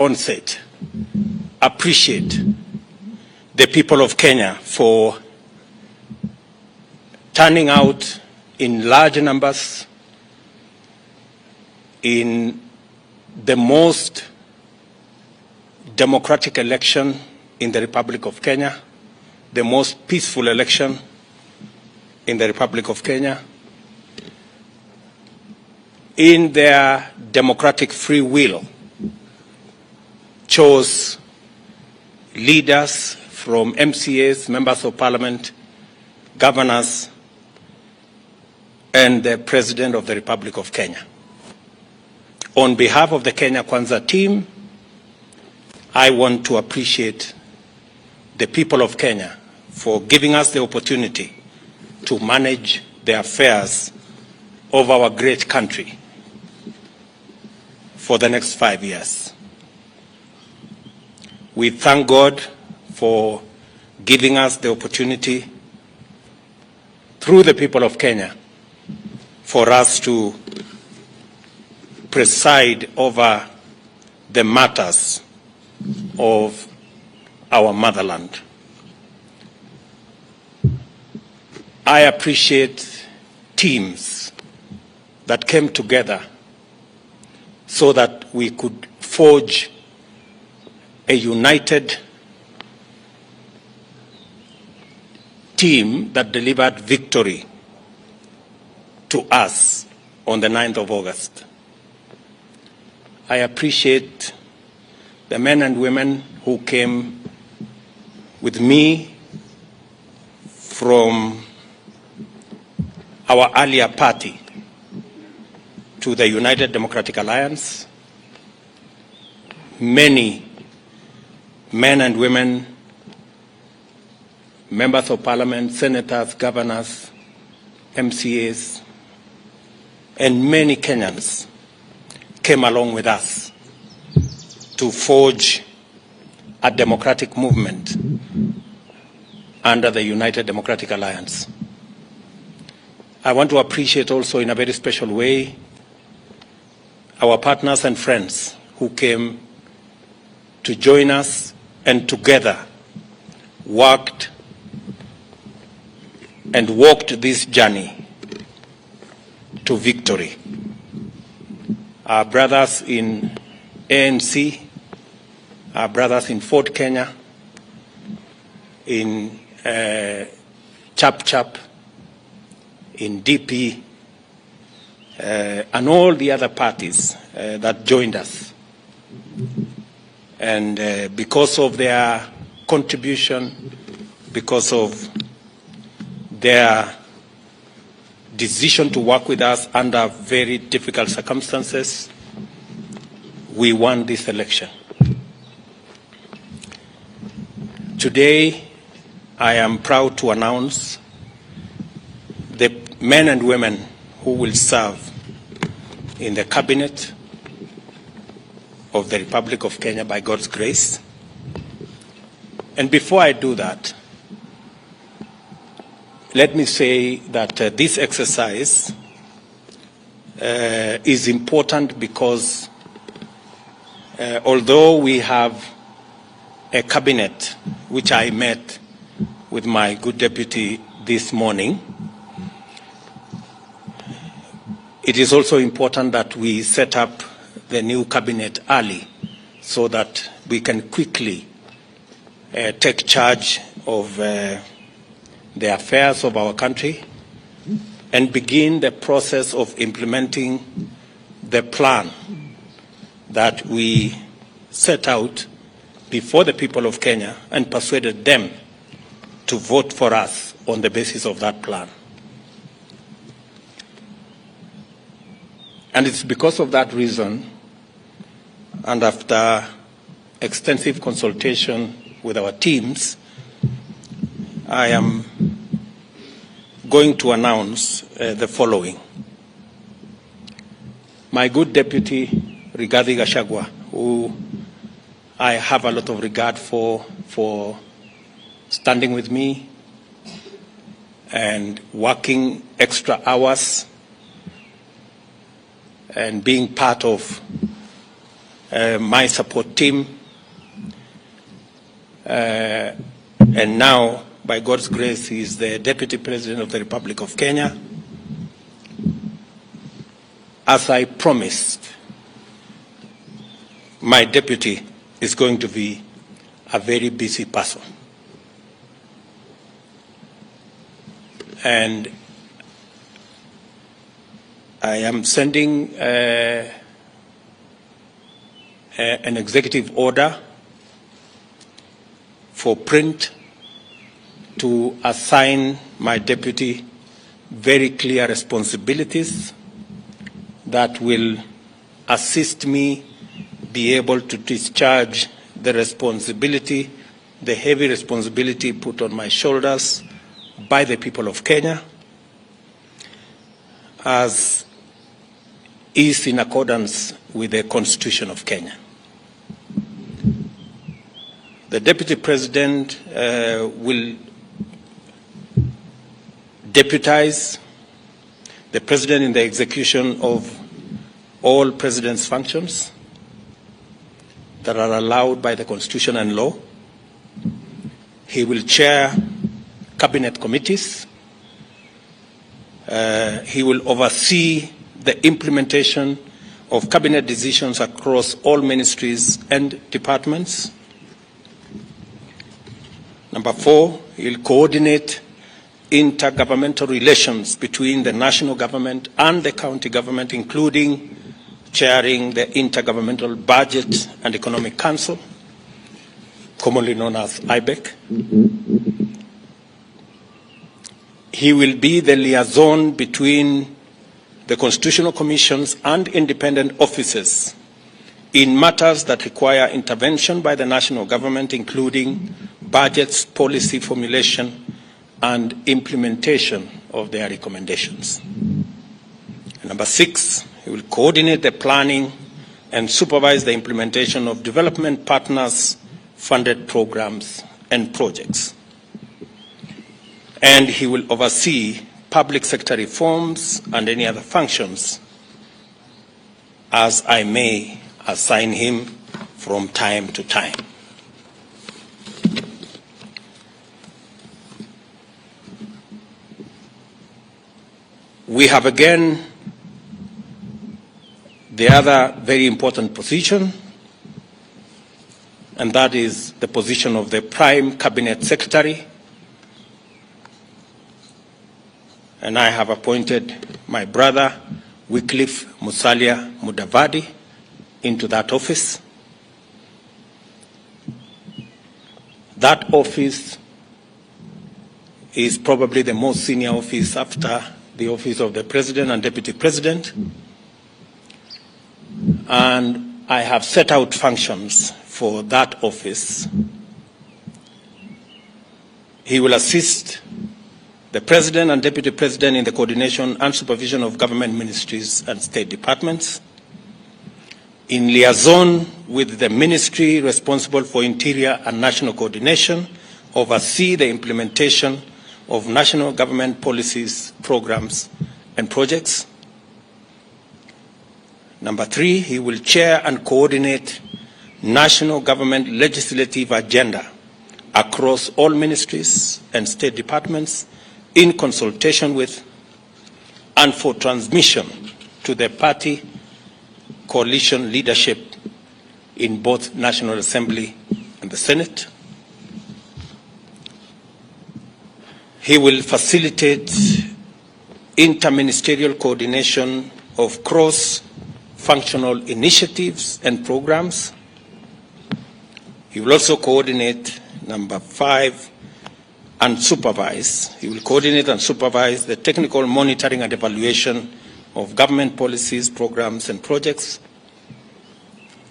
onset, appreciate the people of Kenya for turning out in large numbers in the most democratic election in the Republic of Kenya, the most peaceful election in the Republic of Kenya. In their democratic free will, chose leaders from MCAs, members of parliament, governors, and the President of the Republic of Kenya. On behalf of the Kenya Kwanza team, I want to appreciate the people of Kenya for giving us the opportunity to manage the affairs of our great country for the next 5 years. We thank God for giving us the opportunity through the people of Kenya for us to preside over the matters of our motherland. I appreciate teams that came together so that we could forge a united team that delivered victory to us on the 9th of August. I appreciate the men and women who came with me from our earlier party to the United Democratic Alliance. Many men and women, members of parliament, senators, governors, MCAs, and many Kenyans came along with us to forge a democratic movement under the United Democratic Alliance. I want to appreciate also in a very special way our partners and friends who came to join us and together worked and walked this journey to victory. Our brothers in ANC, our brothers in Fort Kenya, in Chap Chap, in DP, and all the other parties that joined us. And because of their contribution, because of their decision to work with us under very difficult circumstances, we won this election. Today, I am proud to announce the men and women who will serve in the cabinet of the Republic of Kenya by God's grace. And before I do that, let me say that this exercise is important because although we have a cabinet, which I met with my good deputy this morning, it is also important that we set up the new cabinet early so that we can quickly take charge of the affairs of our country and begin the process of implementing the plan that we set out before the people of Kenya and persuaded them to vote for us on the basis of that plan. And it's because of that reason, and after extensive consultation with our teams, I am going to announce the following. My good deputy, Rigathi Gachagua, who I have a lot of regard for standing with me and working extra hours and being part of my support team, and now, by God's grace, he is the Deputy President of the Republic of Kenya. As I promised, my deputy is going to be a very busy person. And I am sending an executive order for print to assign my deputy very clear responsibilities that will assist me be able to discharge the responsibility, the heavy responsibility put on my shoulders by the people of Kenya, as is in accordance with the Constitution of Kenya. The Deputy President will deputize the President in the execution of all President's functions that are allowed by the Constitution and law. He will chair cabinet committees. He will oversee the implementation of cabinet decisions across all ministries and departments. Number 4, he will coordinate intergovernmental relations between the national government and the county government, including chairing the Intergovernmental Budget and Economic Council, commonly known as IBEC. He will be the liaison between the constitutional commissions and independent offices in matters that require intervention by the national government, including budgets, policy formulation, and implementation of their recommendations. And number 6, he will coordinate the planning and supervise the implementation of development partners' funded programs and projects. And he will oversee public sector reforms and any other functions as I may assign him from time to time. We have again the other very important position, and that is the position of the Prime Cabinet Secretary. And I have appointed my brother, Wycliffe Musalia Mudavadi, into that office. That office is probably the most senior office after the office of the President and Deputy President. And I have set out functions for that office. He will assist the President and Deputy President in the coordination and supervision of government ministries and state departments, in liaison with the ministry responsible for interior and national coordination, oversee the implementation of national government policies, programs, and projects. Number 3, he will chair and coordinate national government legislative agenda across all ministries and state departments in consultation with and for transmission to the party coalition leadership in both National Assembly and the Senate. He will facilitate interministerial coordination of cross-functional initiatives and programs. He will also coordinate, number 5, and supervise. He will coordinate and supervise the technical monitoring and evaluation of government policies, programs, and projects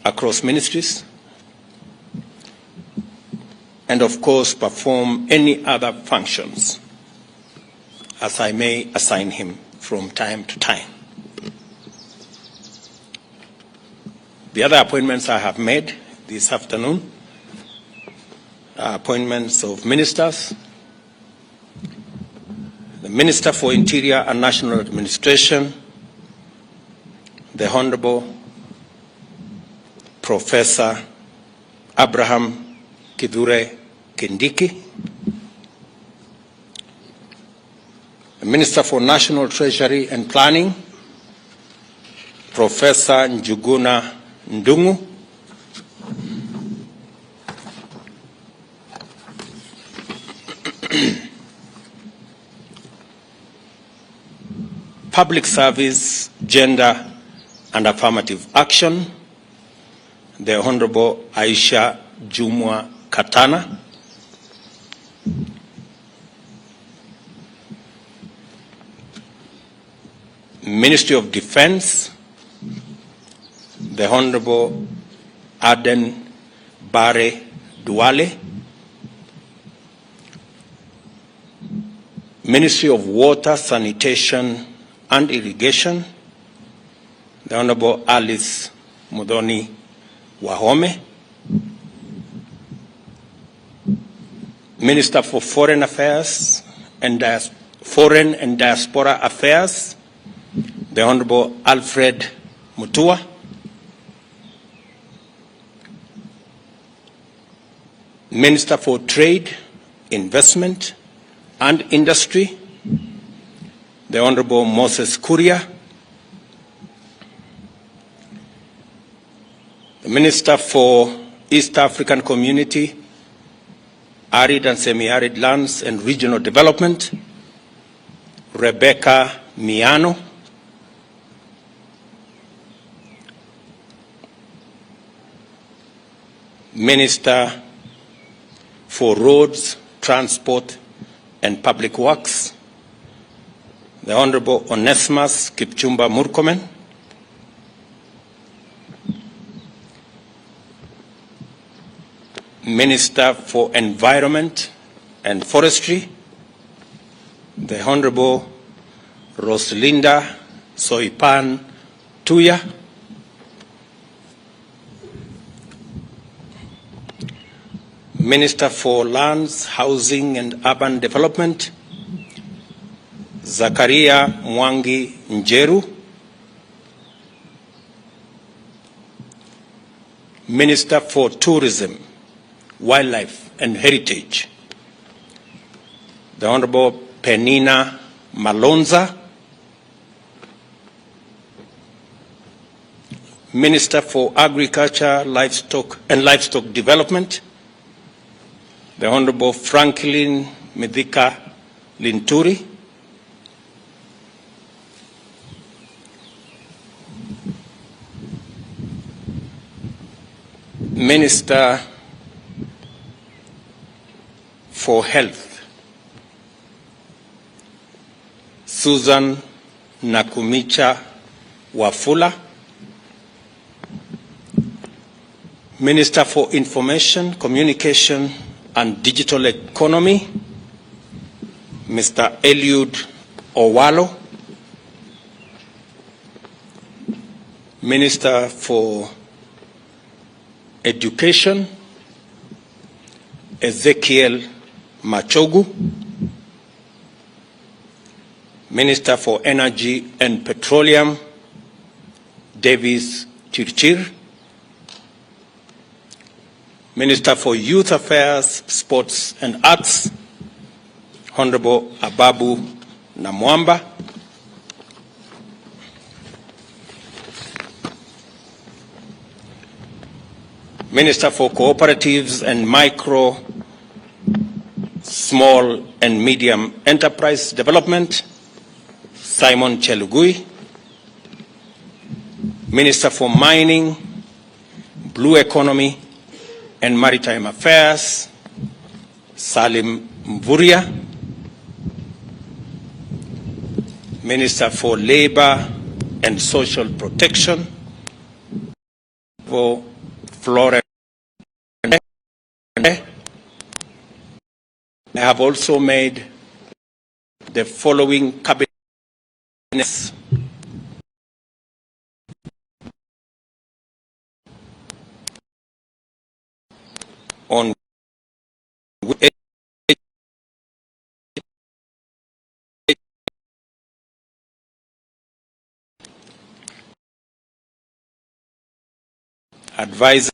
across ministries, and of course perform any other functions as I may assign him from time to time. The other appointments I have made this afternoon are appointments of ministers. The Minister for Interior and National Administration, the Honorable Professor Abraham Kithure Kindiki, the Minister for National Treasury and Planning, Professor Njuguna Ndung'u, Public Service, Gender and Affirmative Action, the Honorable Aisha Jumwa Katana, Ministry of Defense, the Honorable Aden Bare Duale, Ministry of Water, Sanitation and Irrigation, the Honorable Alice Mudoni Wahome, Minister for Foreign Affairs and Diaspora Affairs, the Honorable Alfred Mutua, Minister for Trade, Investment and Industry, the Honorable Moses Kuria, the Minister for East African Community, Arid and Semi-Arid Lands and Regional Development, Rebecca Miano, Minister for Roads, Transport and Public Works, the Honorable Onesimus Kipchumba Murkomen, Minister for Environment and Forestry, the Honorable Roslinda Soipan Tuya, Minister for Lands, Housing and Urban Development, Zakaria Mwangi Njeru, Minister for Tourism, Wildlife and Heritage, the Honorable Penina Malonza, Minister for Agriculture, Livestock and Livestock Development, the Honorable Franklin Mithika Linturi, Minister for Health, Susan Nakumicha Wafula, Minister for Information, Communication and Digital Economy, Mr. Eliud Owalo, Minister for Education, Ezekiel Machogu, Minister for Energy and Petroleum, Davis Chirchir, Minister for Youth Affairs, Sports and Arts, Honorable Ababu Namwamba, Minister for Cooperatives and Micro, Small and Medium Enterprise Development, Simon Chelugui, Minister for Mining, Blue Economy and Maritime Affairs, Salim Mvuria, Minister for Labor and Social Protection, for Florence. I have also made the following cabinets on advisor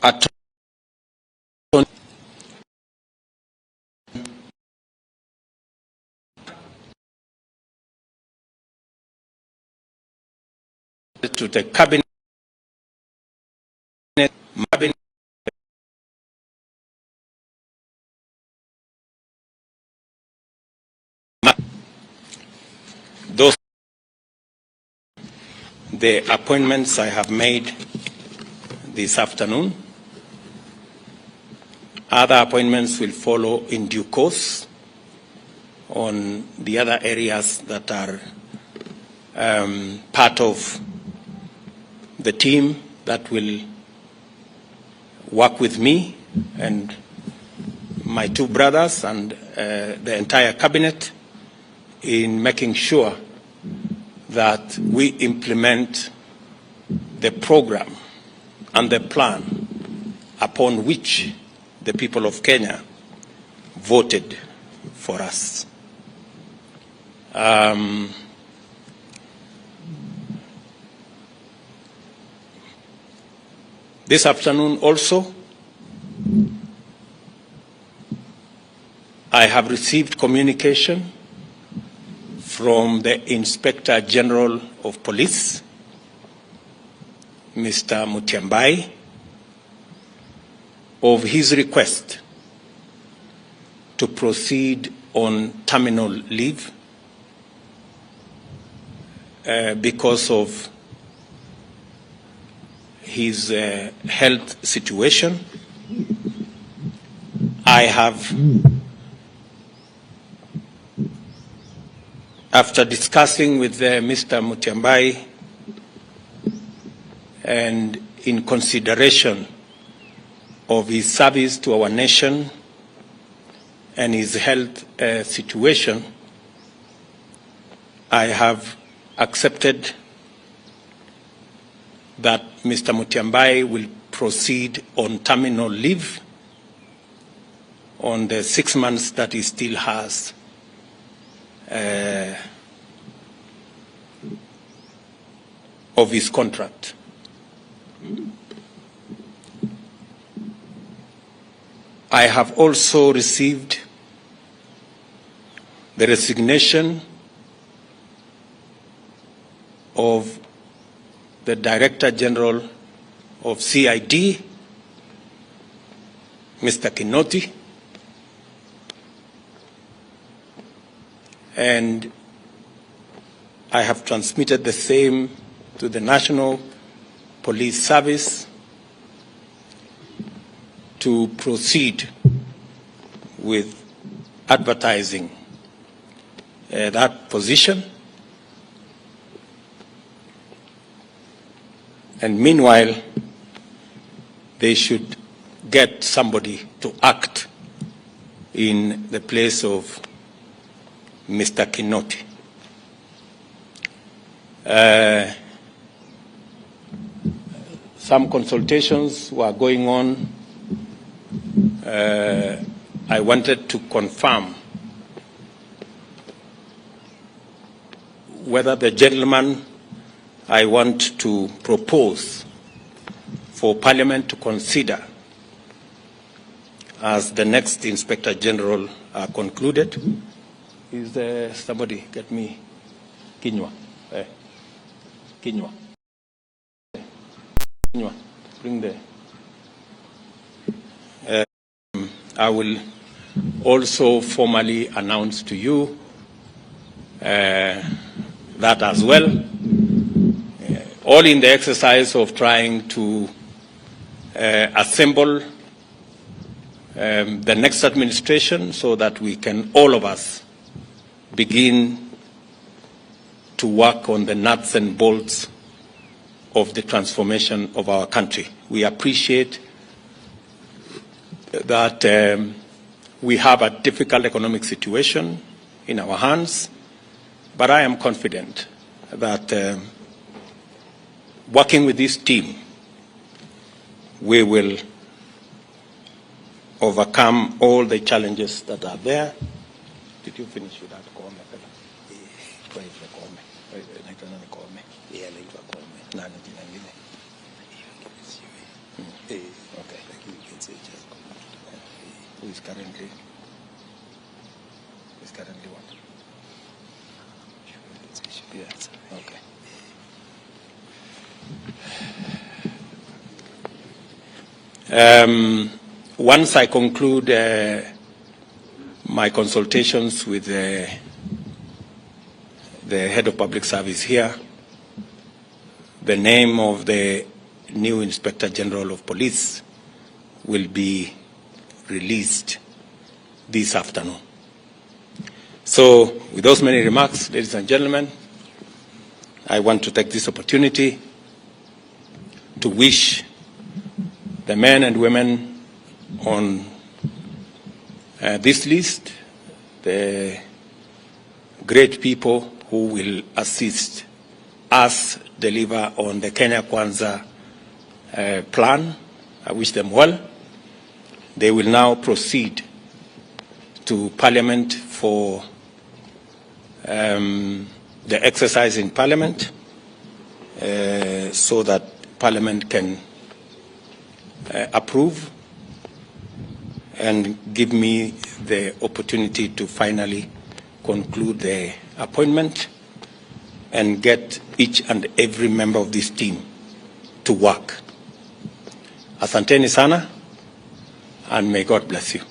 attorney to the cabinet, those the appointments I have made this afternoon. Other appointments will follow in due course on the other areas that are part of the team that will work with me and my two brothers and the entire cabinet in making sure that we implement the program and the plan upon which the people of Kenya voted for us. This afternoon also, I have received communication from the Inspector General of Police, Mr. Mutyambai, of his request to proceed on terminal leave because of his health situation. I have, after discussing with Mr. Mutyambai and in consideration of his service to our nation and his health situation, I have accepted that Mr. Mutyambai will proceed on terminal leave on the 6 months that he still has of his contract. I have also received the resignation of the Director General of CID, Mr. Kinoti, and I have transmitted the same to the National Police Service to proceed with advertising that position. And meanwhile, they should get somebody to act in the place of Mr. Kinoti. Some consultations were going on. I wanted to confirm whether the gentleman I want to propose for Parliament to consider as the next Inspector General are concluded. Is there somebody get me Kinywa? Kinywa. Kinywa. Bring the. I will also formally announce to you that as well, all in the exercise of trying to assemble the next administration so that we can, all of us, begin to work on the nuts and bolts of the transformation of our country. We appreciate that we have a difficult economic situation in our hands, but I am confident that working with this team, we will overcome all the challenges that are there. Did you finish with that? Okay. Who is currently what? Yes. Okay. Once I conclude my consultations with the head of public service here, the name of the new Inspector General of Police will be released this afternoon. So, with those many remarks, ladies and gentlemen, I want to take this opportunity to wish the men and women on this list, the great people who will assist us deliver on the Kenya Kwanza plan. I wish them well. They will now proceed to Parliament for the exercise in Parliament so that Parliament can approve and give me the opportunity to finally conclude the appointment and get each and every member of this team to work. Asanteni sana, and may God bless you.